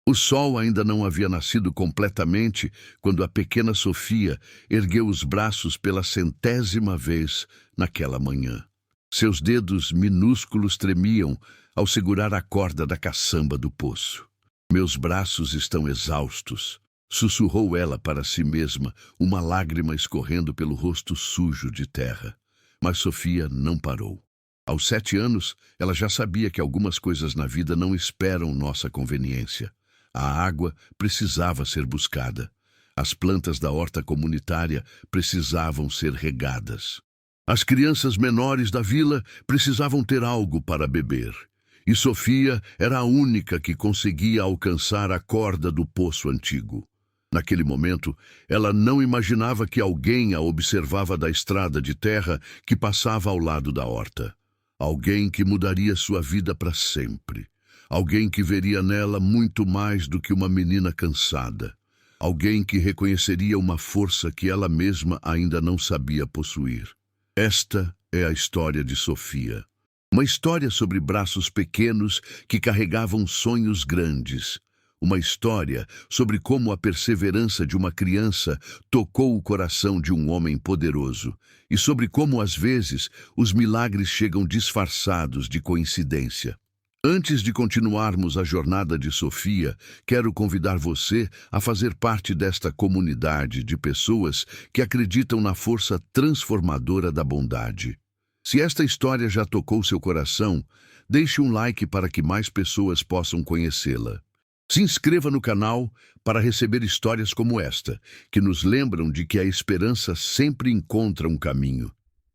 O sol ainda não havia nascido completamente quando a pequena Sofia ergueu os braços pela 100ª vez naquela manhã. Seus dedos minúsculos tremiam ao segurar a corda da caçamba do poço. Meus braços estão exaustos, sussurrou ela para si mesma, uma lágrima escorrendo pelo rosto sujo de terra. Mas Sofia não parou. Aos 7 anos, ela já sabia que algumas coisas na vida não esperam nossa conveniência. A água precisava ser buscada. As plantas da horta comunitária precisavam ser regadas. As crianças menores da vila precisavam ter algo para beber. E Sofia era a única que conseguia alcançar a corda do poço antigo. Naquele momento, ela não imaginava que alguém a observava da estrada de terra que passava ao lado da horta. Alguém que mudaria sua vida para sempre. Alguém que veria nela muito mais do que uma menina cansada. Alguém que reconheceria uma força que ela mesma ainda não sabia possuir. Esta é a história de Sofia. Uma história sobre braços pequenos que carregavam sonhos grandes. Uma história sobre como a perseverança de uma criança tocou o coração de um homem poderoso. E sobre como, às vezes, os milagres chegam disfarçados de coincidência. Antes de continuarmos a jornada de Sofia, quero convidar você a fazer parte desta comunidade de pessoas que acreditam na força transformadora da bondade. Se esta história já tocou seu coração, deixe um like para que mais pessoas possam conhecê-la. Se inscreva no canal para receber histórias como esta, que nos lembram de que a esperança sempre encontra um caminho.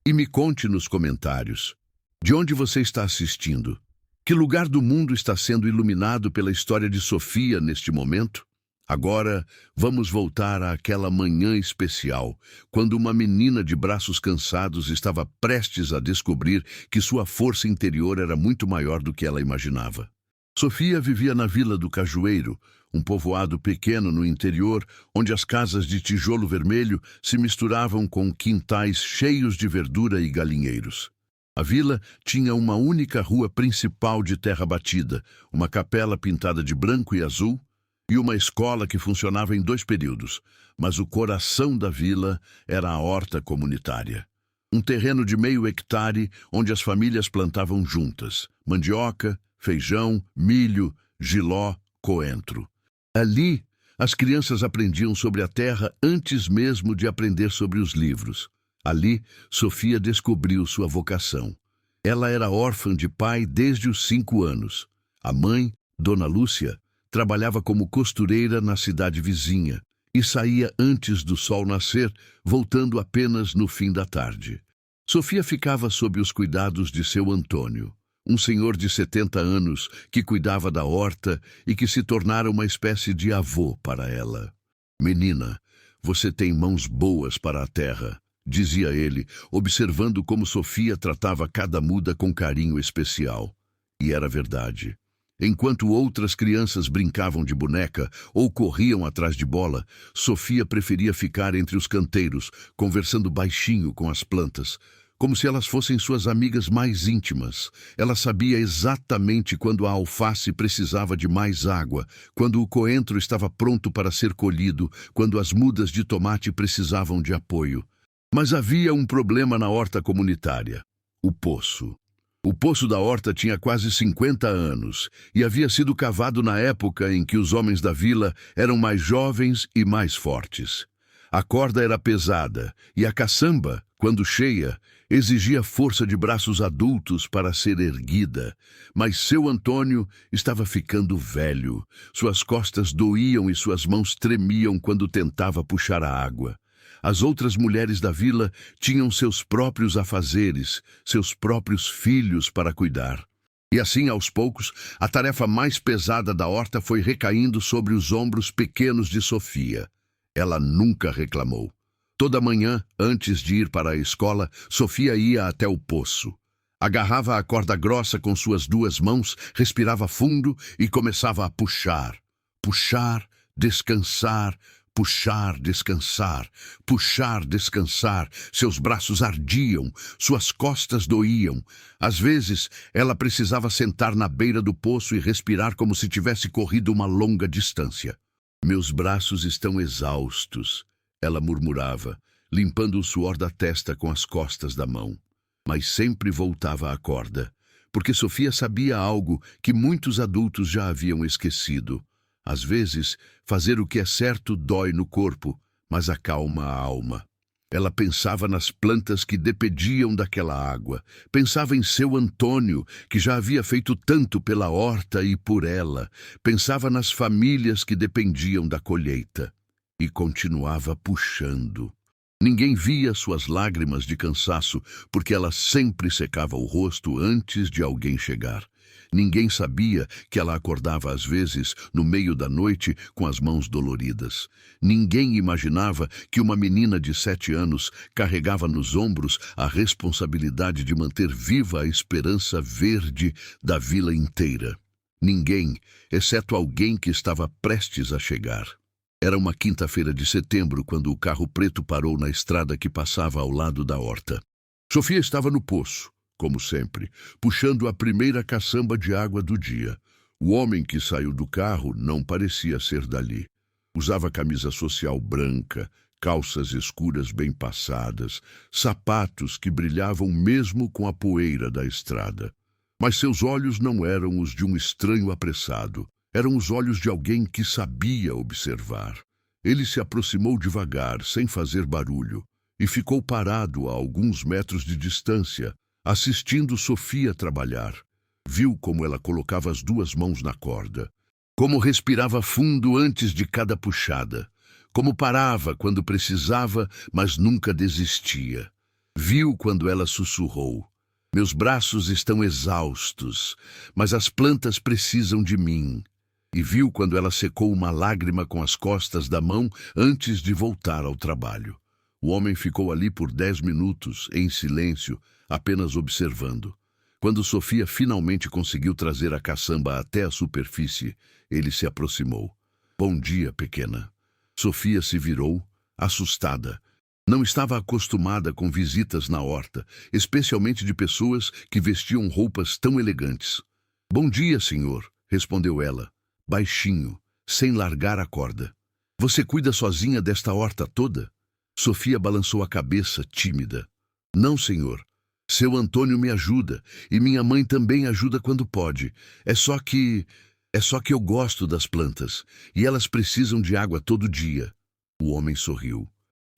E me conte nos comentários, de onde você está assistindo? Que lugar do mundo está sendo iluminado pela história de Sofia neste momento? Agora, vamos voltar àquela manhã especial, quando uma menina de braços cansados estava prestes a descobrir que sua força interior era muito maior do que ela imaginava. Sofia vivia na Vila do Cajueiro, um povoado pequeno no interior, onde as casas de tijolo vermelho se misturavam com quintais cheios de verdura e galinheiros. A vila tinha uma única rua principal de terra batida, uma capela pintada de branco e azul e uma escola que funcionava em 2 períodos, mas o coração da vila era a horta comunitária. Um terreno de meio hectare onde as famílias plantavam juntas, mandioca, feijão, milho, jiló, coentro. Ali, as crianças aprendiam sobre a terra antes mesmo de aprender sobre os livros. Ali, Sofia descobriu sua vocação. Ela era órfã de pai desde os 5 anos. A mãe, Dona Lúcia, trabalhava como costureira na cidade vizinha e saía antes do sol nascer, voltando apenas no fim da tarde. Sofia ficava sob os cuidados de seu Antônio, um senhor de 70 anos que cuidava da horta e que se tornara uma espécie de avô para ela. "Menina, você tem mãos boas para a terra", dizia ele, observando como Sofia tratava cada muda com carinho especial. E era verdade. Enquanto outras crianças brincavam de boneca ou corriam atrás de bola, Sofia preferia ficar entre os canteiros, conversando baixinho com as plantas, como se elas fossem suas amigas mais íntimas. Ela sabia exatamente quando a alface precisava de mais água, quando o coentro estava pronto para ser colhido, quando as mudas de tomate precisavam de apoio. Mas havia um problema na horta comunitária: o poço. O poço da horta tinha quase 50 anos e havia sido cavado na época em que os homens da vila eram mais jovens e mais fortes. A corda era pesada e a caçamba, quando cheia, exigia força de braços adultos para ser erguida. Mas seu Antônio estava ficando velho. Suas costas doíam e suas mãos tremiam quando tentava puxar a água. As outras mulheres da vila tinham seus próprios afazeres, seus próprios filhos para cuidar. E assim, aos poucos, a tarefa mais pesada da horta foi recaindo sobre os ombros pequenos de Sofia. Ela nunca reclamou. Toda manhã, antes de ir para a escola, Sofia ia até o poço. Agarrava a corda grossa com suas 2 mãos, respirava fundo e começava a puxar. Puxar, descansar, Puxar, descansar, puxar, descansar. Seus braços ardiam, suas costas doíam. Às vezes, ela precisava sentar na beira do poço e respirar como se tivesse corrido uma longa distância. Meus braços estão exaustos, ela murmurava, limpando o suor da testa com as costas da mão. Mas sempre voltava à corda, porque Sofia sabia algo que muitos adultos já haviam esquecido. Às vezes, fazer o que é certo dói no corpo, mas acalma a alma. Ela pensava nas plantas que dependiam daquela água. Pensava em seu Antônio, que já havia feito tanto pela horta e por ela. Pensava nas famílias que dependiam da colheita. E continuava puxando. Ninguém via suas lágrimas de cansaço, porque ela sempre secava o rosto antes de alguém chegar. Ninguém sabia que ela acordava às vezes no meio da noite com as mãos doloridas. Ninguém imaginava que uma menina de 7 anos carregava nos ombros a responsabilidade de manter viva a esperança verde da vila inteira. Ninguém, exceto alguém que estava prestes a chegar. Era uma quinta-feira de setembro quando o carro preto parou na estrada que passava ao lado da horta. Sofia estava no poço, como sempre, puxando a primeira caçamba de água do dia. O homem que saiu do carro não parecia ser dali. Usava camisa social branca, calças escuras bem passadas, sapatos que brilhavam mesmo com a poeira da estrada. Mas seus olhos não eram os de um estranho apressado. Eram os olhos de alguém que sabia observar. Ele se aproximou devagar, sem fazer barulho, e ficou parado a alguns metros de distância, assistindo Sofia trabalhar. Viu como ela colocava as 2 mãos na corda, como respirava fundo antes de cada puxada, como parava quando precisava, mas nunca desistia. Viu quando ela sussurrou: "Meus braços estão exaustos, mas as plantas precisam de mim." E viu quando ela secou uma lágrima com as costas da mão antes de voltar ao trabalho. O homem ficou ali por 10 minutos, em silêncio, apenas observando. Quando Sofia finalmente conseguiu trazer a caçamba até a superfície, ele se aproximou. "Bom dia, pequena." Sofia se virou, assustada. Não estava acostumada com visitas na horta, especialmente de pessoas que vestiam roupas tão elegantes. "Bom dia, senhor," respondeu ela, baixinho, sem largar a corda. "Você cuida sozinha desta horta toda?" Sofia balançou a cabeça, tímida. "Não, senhor. Seu Antônio me ajuda, e minha mãe também ajuda quando pode. É só que eu gosto das plantas, e elas precisam de água todo dia." O homem sorriu.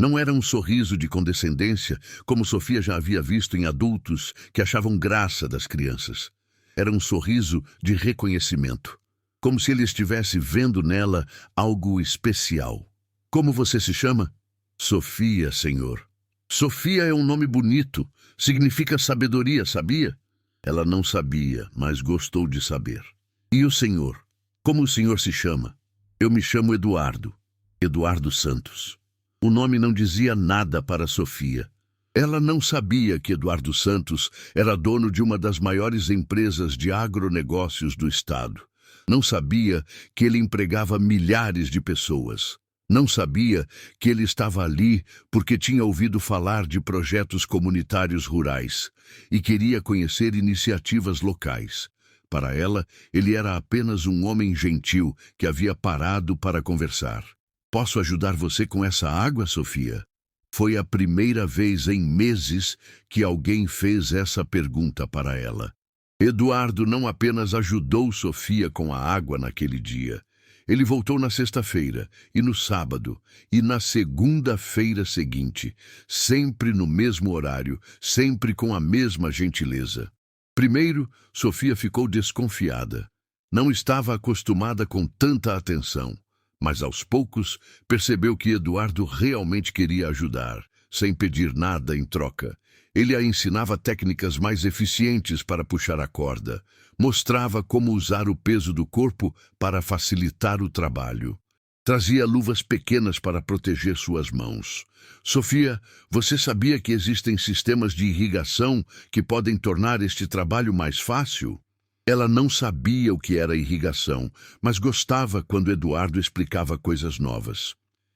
Não era um sorriso de condescendência, como Sofia já havia visto em adultos que achavam graça das crianças. Era um sorriso de reconhecimento, como se ele estivesse vendo nela algo especial. "Como você se chama?" "Sofia, senhor." "Sofia é um nome bonito. Significa sabedoria, sabia?" Ela não sabia, mas gostou de saber. "E o senhor? Como o senhor se chama?" "Eu me chamo Eduardo. Eduardo Santos." O nome não dizia nada para Sofia. Ela não sabia que Eduardo Santos era dono de uma das maiores empresas de agronegócios do estado. Não sabia que ele empregava milhares de pessoas. Não sabia que ele estava ali porque tinha ouvido falar de projetos comunitários rurais e queria conhecer iniciativas locais. Para ela, ele era apenas um homem gentil que havia parado para conversar. "Posso ajudar você com essa água, Sofia?" Foi a primeira vez em meses que alguém fez essa pergunta para ela. Eduardo não apenas ajudou Sofia com a água naquele dia. Ele voltou na sexta-feira, e no sábado, e na segunda-feira seguinte, sempre no mesmo horário, sempre com a mesma gentileza. Primeiro, Sofia ficou desconfiada. Não estava acostumada com tanta atenção, mas aos poucos percebeu que Eduardo realmente queria ajudar, sem pedir nada em troca. Ele a ensinava técnicas mais eficientes para puxar a corda, mostrava como usar o peso do corpo para facilitar o trabalho. Trazia luvas pequenas para proteger suas mãos. "Sofia, você sabia que existem sistemas de irrigação que podem tornar este trabalho mais fácil?" Ela não sabia o que era irrigação, mas gostava quando Eduardo explicava coisas novas.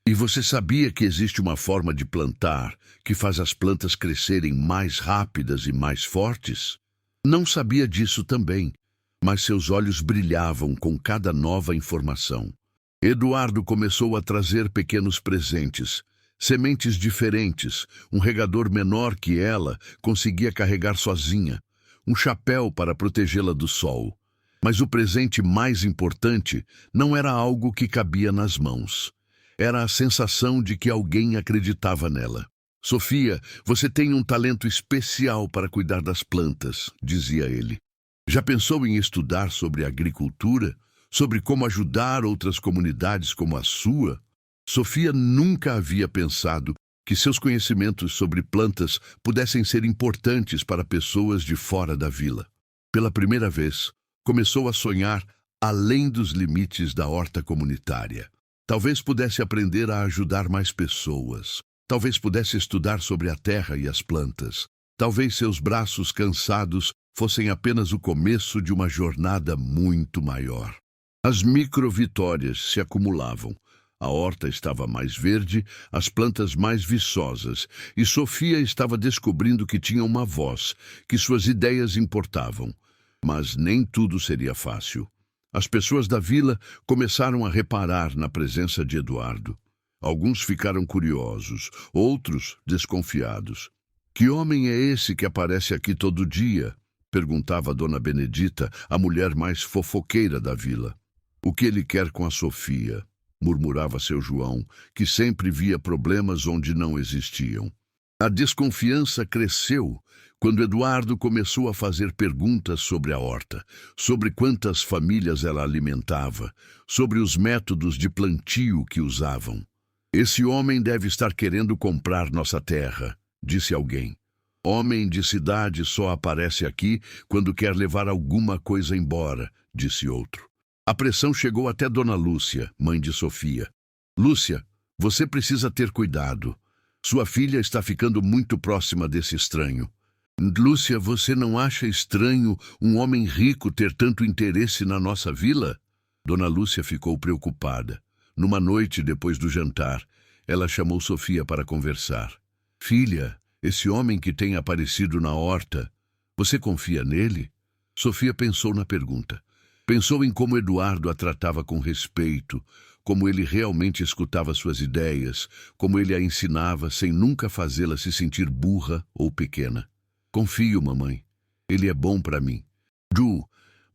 E você sabia que existe uma forma de plantar que faz as plantas crescerem mais rápidas e mais fortes? Não sabia disso também, mas seus olhos brilhavam com cada nova informação. Eduardo começou a trazer pequenos presentes, sementes diferentes, um regador menor que ela conseguia carregar sozinha, um chapéu para protegê-la do sol. Mas o presente mais importante não era algo que cabia nas mãos. Era a sensação de que alguém acreditava nela. Sofia, você tem um talento especial para cuidar das plantas, dizia ele. Já pensou em estudar sobre agricultura? Sobre como ajudar outras comunidades como a sua? Sofia nunca havia pensado que seus conhecimentos sobre plantas pudessem ser importantes para pessoas de fora da vila. Pela primeira vez, começou a sonhar além dos limites da horta comunitária. Talvez pudesse aprender a ajudar mais pessoas. Talvez pudesse estudar sobre a terra e as plantas. Talvez seus braços cansados fossem apenas o começo de uma jornada muito maior. As micro-vitórias se acumulavam. A horta estava mais verde, as plantas mais viçosas, e Sofia estava descobrindo que tinha uma voz, que suas ideias importavam. Mas nem tudo seria fácil. As pessoas da vila começaram a reparar na presença de Eduardo. Alguns ficaram curiosos, outros desconfiados. Que homem é esse que aparece aqui todo dia? Perguntava a dona Benedita, a mulher mais fofoqueira da vila. O que ele quer com a Sofia? Murmurava seu João, que sempre via problemas onde não existiam. A desconfiança cresceu quando Eduardo começou a fazer perguntas sobre a horta, sobre quantas famílias ela alimentava, sobre os métodos de plantio que usavam. Esse homem deve estar querendo comprar nossa terra, disse alguém. Homem de cidade só aparece aqui quando quer levar alguma coisa embora, disse outro. A pressão chegou até Dona Lúcia, mãe de Sofia. Lúcia, você precisa ter cuidado. Sua filha está ficando muito próxima desse estranho. Lúcia, você não acha estranho um homem rico ter tanto interesse na nossa vila? Dona Lúcia ficou preocupada. Numa noite depois do jantar, ela chamou Sofia para conversar. Filha, esse homem que tem aparecido na horta, você confia nele? Sofia pensou na pergunta. Pensou em como Eduardo a tratava com respeito, como ele realmente escutava suas ideias, como ele a ensinava sem nunca fazê-la se sentir burra ou pequena. Confio, mamãe. Ele é bom para mim. Ju,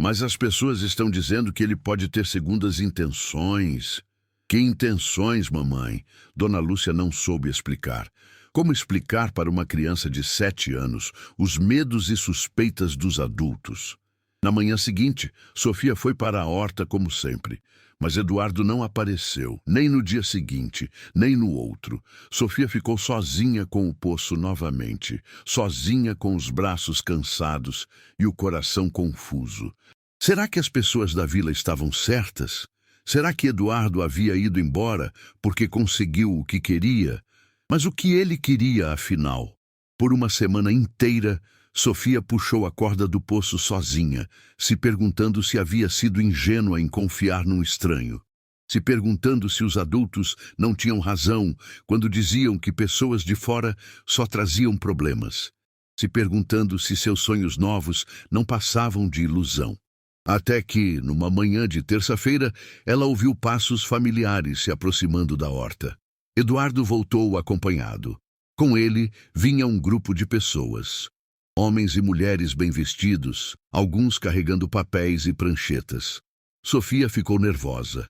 mas as pessoas estão dizendo que ele pode ter segundas intenções. Que intenções, mamãe? Dona Lúcia não soube explicar. Como explicar para uma criança de 7 anos os medos e suspeitas dos adultos? Na manhã seguinte, Sofia foi para a horta como sempre. Mas Eduardo não apareceu, nem no dia seguinte, nem no outro. Sofia ficou sozinha com o poço novamente, sozinha com os braços cansados e o coração confuso. Será que as pessoas da vila estavam certas? Será que Eduardo havia ido embora porque conseguiu o que queria? Mas o que ele queria, afinal? Por uma semana inteira, Sofia puxou a corda do poço sozinha, se perguntando se havia sido ingênua em confiar num estranho. Se perguntando se os adultos não tinham razão quando diziam que pessoas de fora só traziam problemas. Se perguntando se seus sonhos novos não passavam de ilusão. Até que, numa manhã de terça-feira, ela ouviu passos familiares se aproximando da horta. Eduardo voltou acompanhado. Com ele vinha um grupo de pessoas. Homens e mulheres bem vestidos, alguns carregando papéis e pranchetas. Sofia ficou nervosa.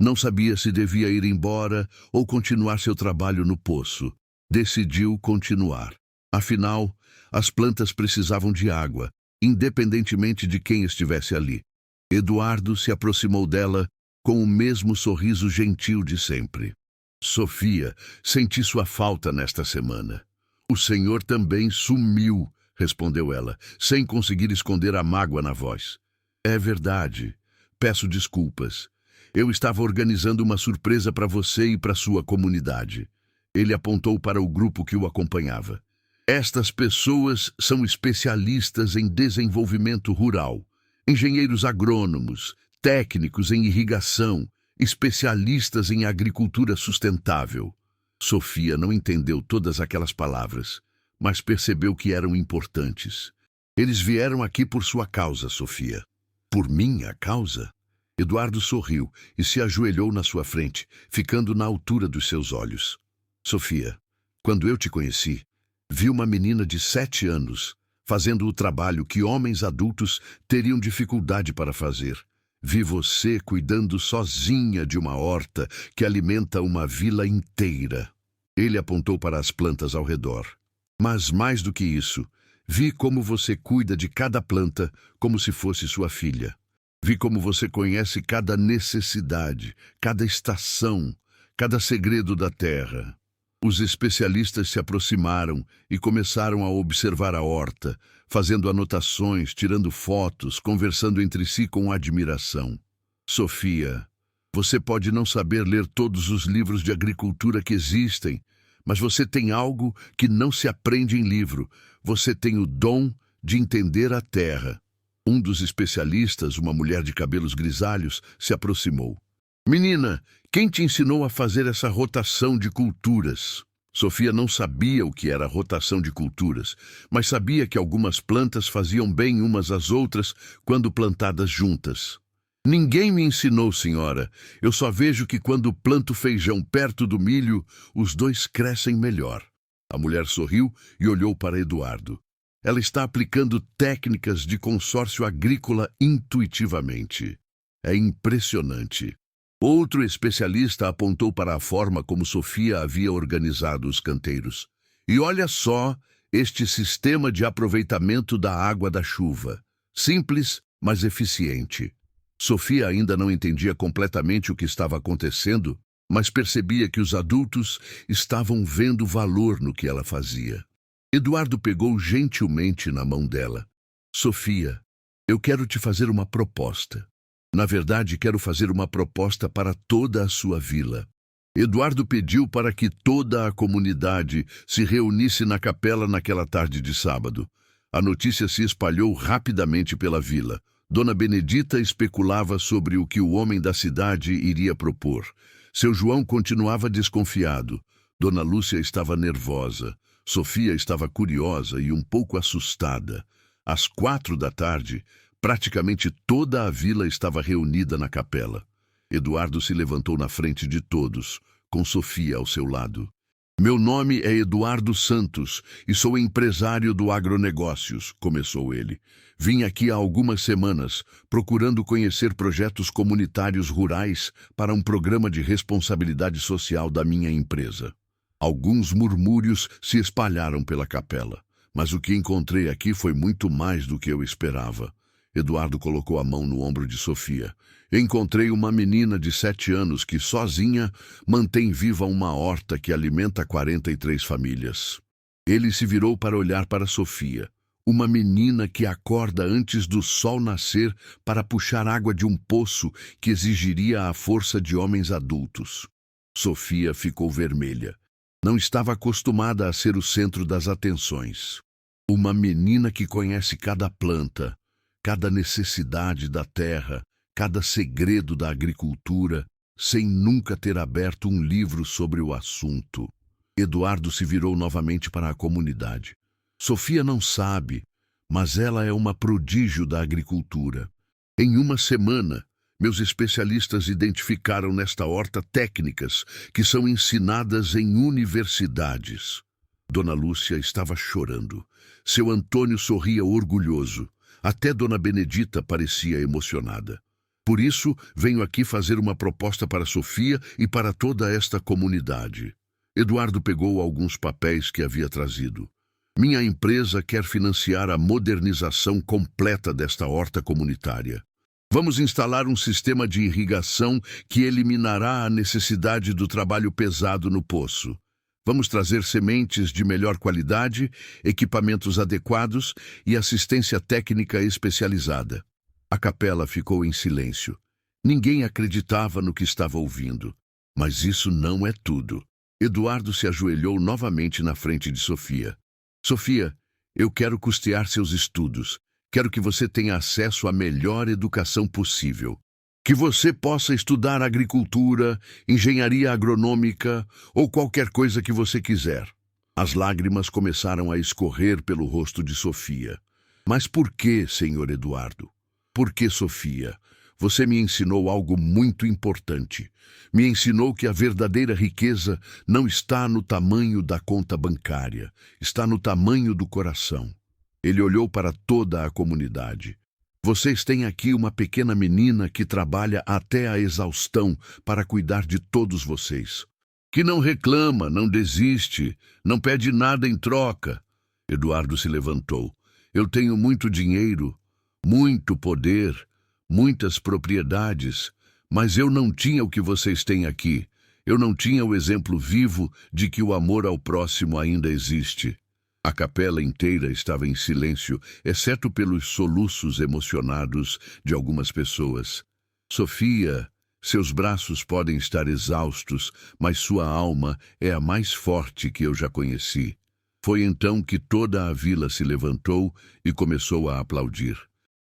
Não sabia se devia ir embora ou continuar seu trabalho no poço. Decidiu continuar. Afinal, as plantas precisavam de água, independentemente de quem estivesse ali. Eduardo se aproximou dela com o mesmo sorriso gentil de sempre. Sofia, senti sua falta nesta semana. O senhor também sumiu, respondeu ela, sem conseguir esconder a mágoa na voz. É verdade. Peço desculpas. Eu estava organizando uma surpresa para você e para sua comunidade. Ele apontou para o grupo que o acompanhava. Estas pessoas são especialistas em desenvolvimento rural, engenheiros agrônomos, técnicos em irrigação, especialistas em agricultura sustentável. Sofia não entendeu todas aquelas palavras, mas percebeu que eram importantes. Eles vieram aqui por sua causa, Sofia. Por minha causa? Eduardo sorriu e se ajoelhou na sua frente, ficando na altura dos seus olhos. Sofia, quando eu te conheci, vi uma menina de 7 anos fazendo o trabalho que homens adultos teriam dificuldade para fazer. Vi você cuidando sozinha de uma horta que alimenta uma vila inteira. Ele apontou para as plantas ao redor. Mas mais do que isso, vi como você cuida de cada planta como se fosse sua filha. Vi como você conhece cada necessidade, cada estação, cada segredo da terra. Os especialistas se aproximaram e começaram a observar a horta, fazendo anotações, tirando fotos, conversando entre si com admiração. Sofia, você pode não saber ler todos os livros de agricultura que existem, mas você tem algo que não se aprende em livro. Você tem o dom de entender a terra. Um dos especialistas, uma mulher de cabelos grisalhos, se aproximou. Menina, quem te ensinou a fazer essa rotação de culturas? Sofia não sabia o que era rotação de culturas, mas sabia que algumas plantas faziam bem umas às outras quando plantadas juntas. Ninguém me ensinou, senhora. Eu só vejo que quando planto feijão perto do milho, os dois crescem melhor. A mulher sorriu e olhou para Eduardo. Ela está aplicando técnicas de consórcio agrícola intuitivamente. É impressionante. Outro especialista apontou para a forma como Sofia havia organizado os canteiros. E olha só este sistema de aproveitamento da água da chuva. Simples, mas eficiente. Sofia ainda não entendia completamente o que estava acontecendo, mas percebia que os adultos estavam vendo valor no que ela fazia. Eduardo pegou gentilmente na mão dela. Sofia, eu quero te fazer uma proposta. Na verdade, quero fazer uma proposta para toda a sua vila. Eduardo pediu para que toda a comunidade se reunisse na capela naquela tarde de sábado. A notícia se espalhou rapidamente pela vila. Dona Benedita especulava sobre o que o homem da cidade iria propor. Seu João continuava desconfiado. Dona Lúcia estava nervosa. Sofia estava curiosa e um pouco assustada. Às 4 da tarde, praticamente toda a vila estava reunida na capela. Eduardo se levantou na frente de todos, com Sofia ao seu lado. Meu nome é Eduardo Santos e sou empresário do agronegócios, começou ele. Vim aqui há algumas semanas, procurando conhecer projetos comunitários rurais para um programa de responsabilidade social da minha empresa. Alguns murmúrios se espalharam pela capela, mas o que encontrei aqui foi muito mais do que eu esperava. Eduardo colocou a mão no ombro de Sofia. Encontrei uma menina de 7 anos que, sozinha, mantém viva uma horta que alimenta 43 famílias. Ele se virou para olhar para Sofia. Uma menina que acorda antes do sol nascer para puxar água de um poço que exigiria a força de homens adultos. Sofia ficou vermelha. Não estava acostumada a ser o centro das atenções. Uma menina que conhece cada planta, cada necessidade da terra, cada segredo da agricultura, sem nunca ter aberto um livro sobre o assunto. Eduardo se virou novamente para a comunidade. Sofia não sabe, mas ela é uma prodígio da agricultura. Em uma semana, meus especialistas identificaram nesta horta técnicas que são ensinadas em universidades. Dona Lúcia estava chorando. Seu Antônio sorria orgulhoso. Até Dona Benedita parecia emocionada. Por isso, venho aqui fazer uma proposta para Sofia e para toda esta comunidade. Eduardo pegou alguns papéis que havia trazido. Minha empresa quer financiar a modernização completa desta horta comunitária. Vamos instalar um sistema de irrigação que eliminará a necessidade do trabalho pesado no poço. Vamos trazer sementes de melhor qualidade, equipamentos adequados e assistência técnica especializada. A capela ficou em silêncio. Ninguém acreditava no que estava ouvindo. Mas isso não é tudo. Eduardo se ajoelhou novamente na frente de Sofia. Sofia, eu quero custear seus estudos. Quero que você tenha acesso à melhor educação possível. Que você possa estudar agricultura, engenharia agronômica ou qualquer coisa que você quiser. As lágrimas começaram a escorrer pelo rosto de Sofia. Mas por que, senhor Eduardo? Por que, Sofia? Você me ensinou algo muito importante. Me ensinou que a verdadeira riqueza não está no tamanho da conta bancária, está no tamanho do coração. Ele olhou para toda a comunidade. Vocês têm aqui uma pequena menina que trabalha até a exaustão para cuidar de todos vocês. Que não reclama, não desiste, não pede nada em troca. Eduardo se levantou. Eu tenho muito dinheiro, muito poder, muitas propriedades, mas eu não tinha o que vocês têm aqui. Eu não tinha o exemplo vivo de que o amor ao próximo ainda existe. A capela inteira estava em silêncio, exceto pelos soluços emocionados de algumas pessoas. Sofia, seus braços podem estar exaustos, mas sua alma é a mais forte que eu já conheci. Foi então que toda a vila se levantou e começou a aplaudir.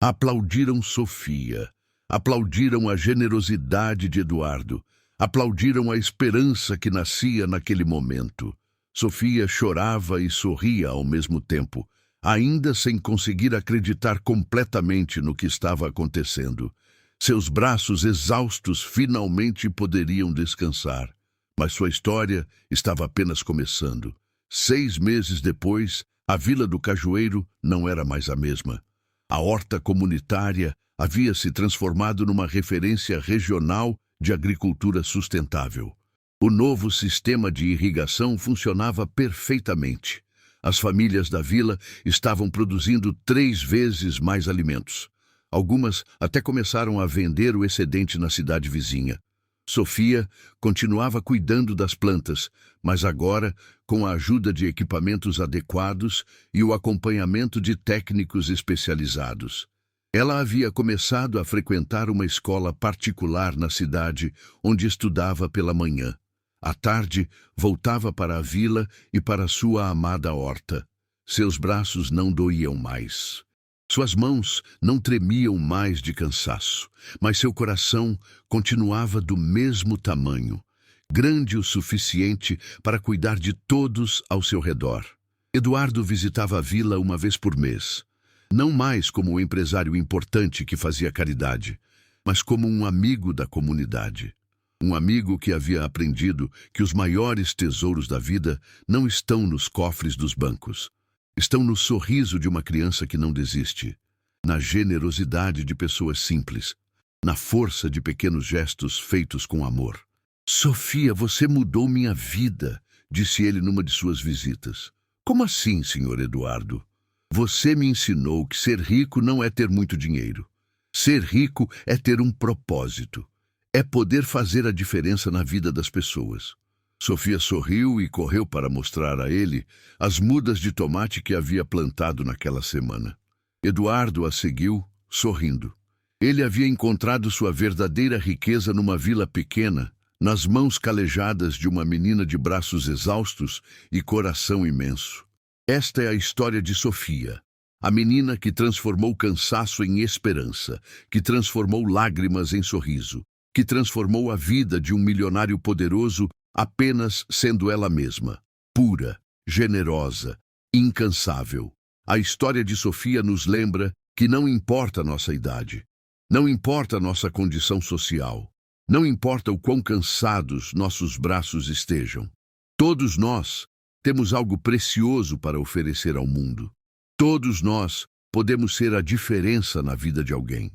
Aplaudiram Sofia, aplaudiram a generosidade de Eduardo, aplaudiram a esperança que nascia naquele momento. Sofia chorava e sorria ao mesmo tempo, ainda sem conseguir acreditar completamente no que estava acontecendo. Seus braços exaustos finalmente poderiam descansar, mas sua história estava apenas começando. 6 meses depois, a Vila do Cajueiro não era mais a mesma. A horta comunitária havia se transformado numa referência regional de agricultura sustentável. O novo sistema de irrigação funcionava perfeitamente. As famílias da vila estavam produzindo 3 vezes mais alimentos. Algumas até começaram a vender o excedente na cidade vizinha. Sofia continuava cuidando das plantas, mas agora com a ajuda de equipamentos adequados e o acompanhamento de técnicos especializados. Ela havia começado a frequentar uma escola particular na cidade, onde estudava pela manhã. À tarde, voltava para a vila e para sua amada horta. Seus braços não doíam mais. Suas mãos não tremiam mais de cansaço, mas seu coração continuava do mesmo tamanho, grande o suficiente para cuidar de todos ao seu redor. Eduardo visitava a vila uma vez por mês, não mais como um empresário importante que fazia caridade, mas como um amigo da comunidade. Um amigo que havia aprendido que os maiores tesouros da vida não estão nos cofres dos bancos. Estão no sorriso de uma criança que não desiste, na generosidade de pessoas simples, na força de pequenos gestos feitos com amor. Sofia, você mudou minha vida, disse ele numa de suas visitas. Como assim, senhor Eduardo? Você me ensinou que ser rico não é ter muito dinheiro. Ser rico é ter um propósito. É poder fazer a diferença na vida das pessoas. Sofia sorriu e correu para mostrar a ele as mudas de tomate que havia plantado naquela semana. Eduardo a seguiu, sorrindo. Ele havia encontrado sua verdadeira riqueza numa vila pequena, nas mãos calejadas de uma menina de braços exaustos e coração imenso. Esta é a história de Sofia, a menina que transformou cansaço em esperança, que transformou lágrimas em sorriso, que transformou a vida de um milionário poderoso apenas sendo ela mesma, pura, generosa, incansável. A história de Sofia nos lembra que não importa a nossa idade, não importa a nossa condição social, não importa o quão cansados nossos braços estejam. Todos nós temos algo precioso para oferecer ao mundo. Todos nós podemos ser a diferença na vida de alguém.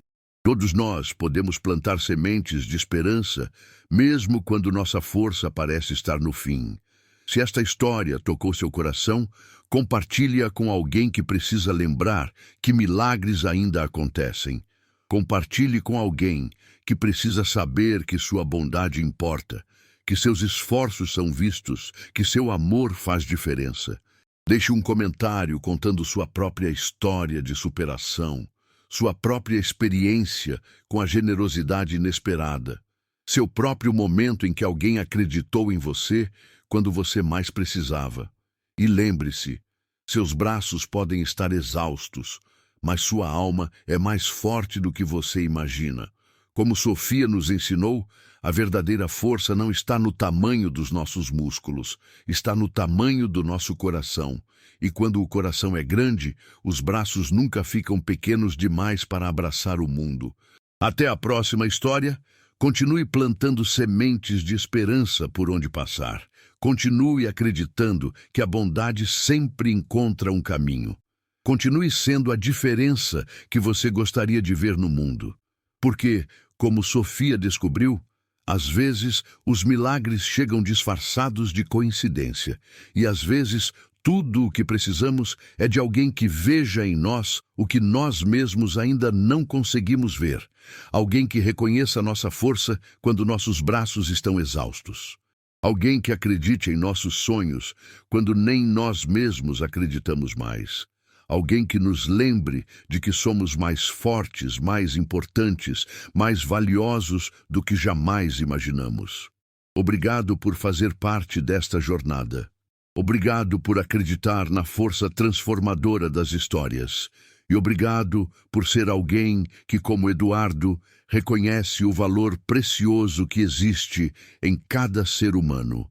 Todos nós podemos plantar sementes de esperança, mesmo quando nossa força parece estar no fim. Se esta história tocou seu coração, compartilhe-a com alguém que precisa lembrar que milagres ainda acontecem. Compartilhe com alguém que precisa saber que sua bondade importa, que seus esforços são vistos, que seu amor faz diferença. Deixe um comentário contando sua própria história de superação, sua própria experiência com a generosidade inesperada, seu próprio momento em que alguém acreditou em você quando você mais precisava. E lembre-se, seus braços podem estar exaustos, mas sua alma é mais forte do que você imagina. Como Sofia nos ensinou, a verdadeira força não está no tamanho dos nossos músculos, está no tamanho do nosso coração. E quando o coração é grande, os braços nunca ficam pequenos demais para abraçar o mundo. Até a próxima história. Continue plantando sementes de esperança por onde passar. Continue acreditando que a bondade sempre encontra um caminho. Continue sendo a diferença que você gostaria de ver no mundo. Porque, como Sofia descobriu, às vezes os milagres chegam disfarçados de coincidência. E às vezes tudo o que precisamos é de alguém que veja em nós o que nós mesmos ainda não conseguimos ver. Alguém que reconheça nossa força quando nossos braços estão exaustos. Alguém que acredite em nossos sonhos quando nem nós mesmos acreditamos mais. Alguém que nos lembre de que somos mais fortes, mais importantes, mais valiosos do que jamais imaginamos. Obrigado por fazer parte desta jornada. Obrigado por acreditar na força transformadora das histórias. E obrigado por ser alguém que, como Eduardo, reconhece o valor precioso que existe em cada ser humano.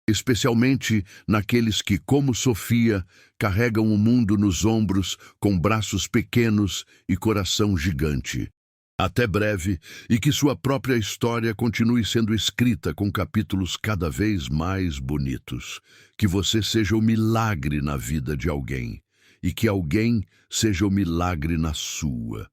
Especialmente naqueles que, como Sofia, carregam o mundo nos ombros com braços pequenos e coração gigante. Até breve, e que sua própria história continue sendo escrita com capítulos cada vez mais bonitos. Que você seja o milagre na vida de alguém, e que alguém seja o milagre na sua.